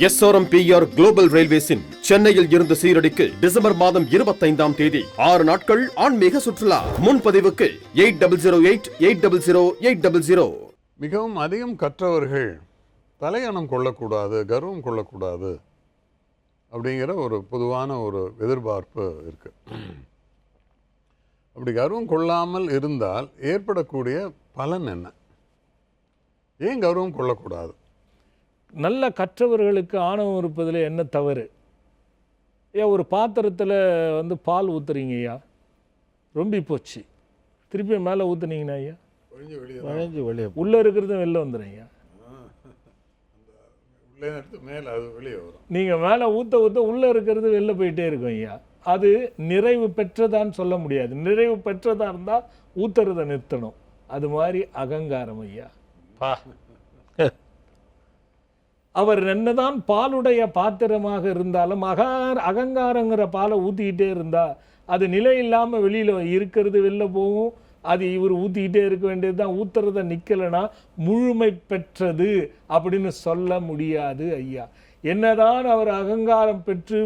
SRMPR global ரயில்வேஸின் சென்னையில் இருந்து சீரடிக்கு December மாதம் 25ஆம் தேதி 6 நாட்கள் ஆன்மீக சுற்றுலா. முன்பதிவுக்கு 8008000800. மிகவும் அதிகம் கற்றவர்கள் தலையணம் கொள்ளக்கூடாது, கர்வம் கொள்ளக்கூடாது அப்படிங்கிற ஒரு பொதுவான ஒரு எதிர்பார்ப்பு இருக்கு. அப்படி கர்வம் கொள்ளாமல் இருந்தால் ஏற்படக்கூடிய பலன் என்ன? ஏன் கர்வம் கொள்ளக்கூடாது? நல்ல கற்றவர்களுக்கு ஆணவம் இருப்பதில் என்ன தவறு? ஏன் ஒரு பாத்திரத்தில் பால் ஊற்றுறீங்க ஐயா, ரொம்பி போச்சு, திருப்பி மேலே ஊற்றுனீங்கன்னா ஐயா வளைஞ்சு வெளியே உள்ளே இருக்கிறதும் வெளில வந்துடும் ஐயா. மேலே அது வெளியே வரும். நீங்கள் மேலே ஊற்ற ஊற்ற உள்ளே இருக்கிறது வெளில போயிட்டே இருக்கும் ஐயா. அது நிறைவு பெற்றதான்னு சொல்ல முடியாது. நிறைவு பெற்றதாக இருந்தால் ஊற்றுறதை நிறுத்தணும். அது மாதிரி அகங்காரம் ஐயா. அவர் என்னதான் பாலுடைய பாத்திரமாக இருந்தாலும் அகங்காரங்கிற பாலை ஊற்றிக்கிட்டே இருந்தால் அது நிலை இல்லாமல் வெளியில் இருக்கிறது வெளில போகும். அது இவர் ஊற்றிக்கிட்டே இருக்க வேண்டியது தான். ஊற்றுறத நிற்கலைன்னா முழுமை பெற்றது அப்படின்னு சொல்ல முடியாது ஐயா. என்னதான் அவர் அகங்காரம் பெற்று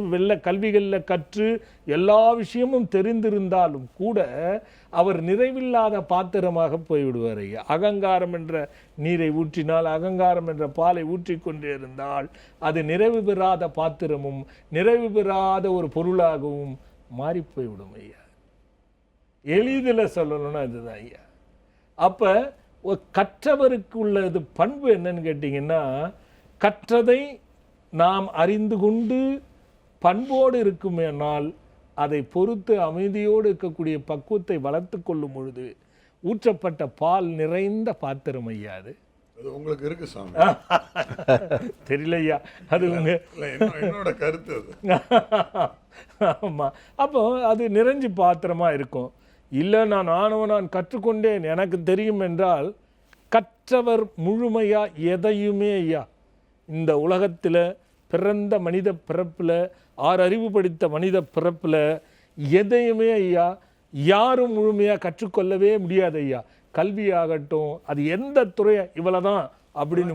கல்விகளில் கற்று எல்லா விஷயமும் தெரிந்திருந்தாலும் கூட அவர் நிறைவில்லாத பாத்திரமாக போய்விடுவார் ஐயா. அகங்காரம் என்ற நீரை ஊற்றினால், அகங்காரம் என்ற பாலை ஊற்றி கொண்டே இருந்தால் அது நிறைவு பெறாத பாத்திரமும் நிறைவு பெறாத ஒரு பொருளாகவும் மாறி போய்விடும் ஐயா. எளிதில் சொல்லணும்னா இதுதான் ஐயா. அப்போ கற்றவருக்கு உள்ளது பண்பு என்னன்னு கேட்டிங்கன்னா, கற்றதை நாம் அறிந்து கொண்டு பண்போடு இருக்குமேனால் அதை பொறுத்து அமைதியோடு இருக்கக்கூடிய பக்குவத்தை வளர்த்து கொள்ளும் பொழுது ஊற்றப்பட்ட பால் நிறைந்த பாத்திரம் ஐயா. அது உங்களுக்கு இருக்கு சாமி. தெரியலையா, அது என்னோட கருத்து. ஆமாம், அப்போ அது நிறைஞ்சு பாத்திரமாக இருக்கும். இல்லை நான் நான் கற்றுக்கொண்டேன் எனக்கு தெரியும் என்றால் கற்றவர் முழுமையாக எதையுமே ஐயா இந்த உலகத்தில் பிறந்த மனித பிறப்பில் 6 அறிவு படித்த மனித பிறப்பில் எதையுமே ஐயா யாரும் முழுமையாக கற்றுக்கொள்ளவே முடியாது ஐயா. கல்வியாகட்டும், அது எந்த துறையை இவ்வளோ தான் அப்படின்னு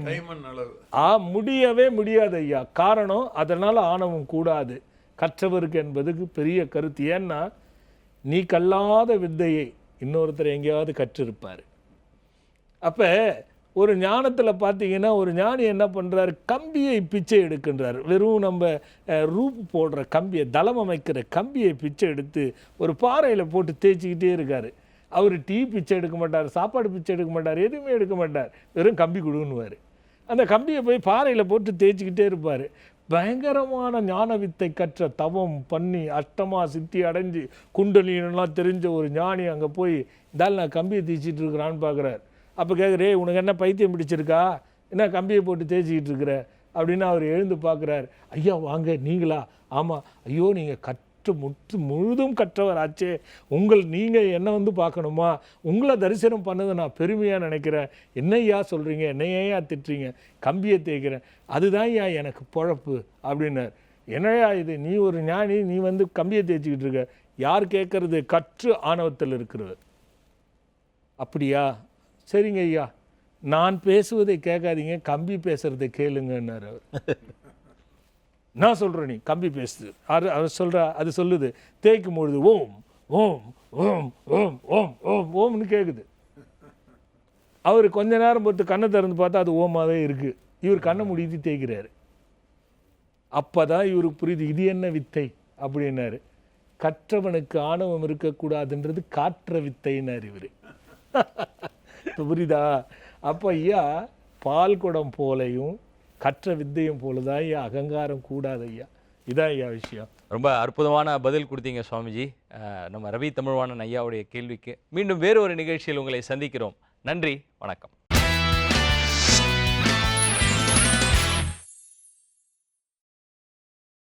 முடியவே முடியாது ஐயா. காரணம், அதனால் ஆணவம் கூடாது கற்றவருக்கு என்பதுக்கு பெரிய கருத்து. ஏன்னா நீ கல்லாத வித்தையை இன்னொருத்தர் எங்கேயாவது கற்றிருப்பார். அப்போ ஒரு ஞானத்தில் பார்த்தீங்கன்னா ஒரு ஞானி என்ன பண்ணுறாரு, கம்பியை பிச்சை எடுக்கின்றார். வெறும் நம்ம ரூப் போடுற கம்பியை, தளம் அமைக்கிற கம்பியை பிச்சை எடுத்து ஒரு பாறையில் போட்டு தேய்ச்சிக்கிட்டே இருக்கார். அவர் டீ பிச்சை எடுக்க மாட்டார், சாப்பாடு பிச்சை எடுக்க மாட்டார், எதுவுமே எடுக்க மாட்டார். வெறும் கம்பி கொடுன்னுவார். அந்த கம்பியை போய் பாறையில் போட்டு தேய்ச்சிக்கிட்டே இருப்பார். பயங்கரமான ஞான வித்தை கற்ற தவம் பண்ணி அஷ்டமா சித்தி அடைஞ்சு குண்டலினெல்லாம் தெரிஞ்ச ஒரு ஞானி அங்கே போய் இதால் நான் கம்பியை தேய்ச்சிட்டு இருக்கிறான்னு பார்க்குறார். அப்போ கேட்குறே, உனக்கு என்ன பைத்தியம் பிடிச்சிருக்கா, என்ன கம்பியை போட்டு தேய்ச்சிக்கிட்டு இருக்கிற அப்படின்னு அவர் எழுந்து பார்க்குறாரு. ஐயா வாங்க, நீங்களா? ஆமாம். ஐயோ, நீங்கள் முழுதும் கற்றவர் ஆச்சே, நீங்கள் என்ன பார்க்கணுமா? உங்களை தரிசனம் பண்ணதை நான் பெருமையாக நினைக்கிறேன். என்னையா சொல்கிறீங்க, என்னையா திட்டுறீங்க? கம்பியை தேய்க்கிறேன், அதுதான் ஐயா எனக்கு பொழப்பு அப்படின்னார். என்னையா இது, நீ ஒரு ஞானி, நீ கம்பியை தேய்ச்சிக்கிட்டு இருக்க, யார் கேட்கறது? கற்று ஆணவத்தில் இருக்கிறவர். அப்படியா, சரிங்க ஐயா, நான் பேசுவதை கேட்காதீங்க, கம்பி பேசுறதை கேளுங்கன்னார் அவர். நான் சொல்கிறேன், நீ கம்பி பேசுது, அவர் சொல்கிறா, அது சொல்லுது, தேய்க்கும் பொழுது ஓம் ஓம் ஓம் ஓம் ஓம் ஓம் ஓம்னு கேட்குது. அவர் கொஞ்ச நேரம் பொறுத்து கண்ணை திறந்து பார்த்தா அது ஓமாவே இருக்குது. இவர் கண்ணை முடித்து தேய்க்கிறாரு. அப்போ தான் இவருக்கு புரியுது, இது என்ன வித்தை அப்படின்னாரு. கற்றவனுக்கு ஆணவம் இருக்கக்கூடாதுன்றது காற்ற வித்தைன்னார் இவர். புரியுதா? அப்போ ஐயா பால் குடம் போலையும் கற்ற வித்தையும் போலதான் ஐயா அகங்காரம் கூடாது ஐயா. இதான் ஐயா விஷயம். ரொம்ப அற்புதமான பதில் கொடுத்தீங்க சுவாமிஜி. நம்ம ரவி தமிழ்வாணன் ஐயாவுடைய கேள்விக்கு மீண்டும் வேறு ஒரு நிகழ்ச்சியில் உங்களை சந்திக்கிறோம். நன்றி, வணக்கம்.